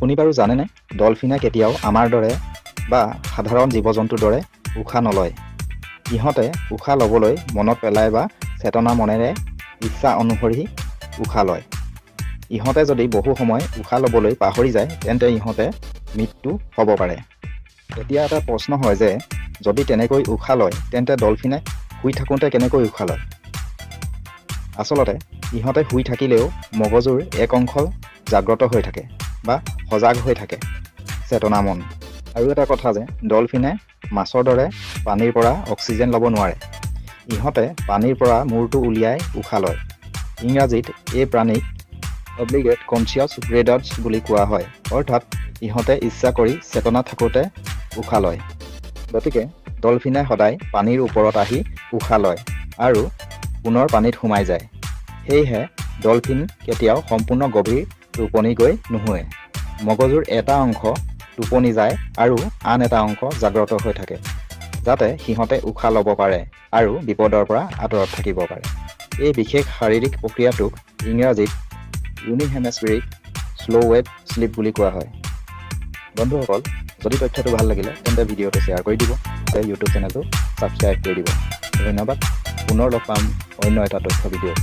আপুনি বাৰু জানেনে ডলফিনে কেতিয়াও আমাৰ দৰে বা সাধাৰণ জীৱ-জন্তুৰ দৰে উশাহ নলয়। ইহঁতে উশাহ ল'বলৈ মনত পেলাই বা চেতনা মনেৰে ইচ্ছা অনুসৰি উশাহ লয়। ইহঁতে যদি বহু সময় উশাহ ল'বলৈ পাহৰি যায় তেন্তে ইহঁতে মৃত্যু হ'ব পাৰে। এতিয়া এটা প্ৰশ্ন হয় যে যদি তেনেকৈ উশাহ লয় তেন্তে ডলফিনে শুই থাকোঁতে কেনেকৈ উশাহ লয়? আচলতে ইহঁতে শুই থাকিলেও মগজুৰ এক অংশ জাগ্ৰত হৈ থাকে বা সজাগ হৈ থাকে, চেতনা মন। আৰু এটা কথা যে ডলফিনে মাছৰ দৰে পানীৰ পৰা অক্সিজেন ল'ব নোৱাৰে। ইহঁতে পানীৰ পৰা মূৰটো উলিয়াই উশাহ লয়। ইংৰাজীত এই প্ৰাণীক অব্লিগেট কনচিয়াছ ব্ৰেডাৰ্ছ বুলি কোৱা হয়, অৰ্থাৎ ইহঁতে ইচ্ছা কৰি চেতনা থাকোঁতে উশাহ লয়। গতিকে ডলফিনে সদায় পানীৰ ওপৰত আহি উশাহ লয় আৰু পুনৰ পানীত সোমাই যায়। সেয়েহে ডলফিন কেতিয়াও সম্পূৰ্ণ গভীৰ টোপনি গৈ নুশুৱে। মগজুৰ এটা অংশ টোপনি যায় আৰু আন এটা অংশ জাগ্ৰত হৈ থাকে, যাতে সিহঁতে উশাহ ল'ব পাৰে আৰু বিপদৰ পৰা আঁতৰত থাকিব পাৰে। এই বিশেষ শাৰীৰিক প্ৰক্ৰিয়াটোক ইংৰাজীত ইউনিহেমিস্ফেৰিক শ্ল' ৱেভ শ্লিপ বুলি কোৱা হয়। বন্ধুসকল, যদি তথ্যটো ভাল লাগিলে তেন্তে ভিডিঅ'টো শ্বেয়াৰ কৰি দিব আৰু ইউটিউব চেনেলটো ছাবস্ক্ৰাইব কৰি দিব। ধন্যবাদ। পুনৰ লগ পাম অন্য এটা তথ্য ভিডিঅ'ত।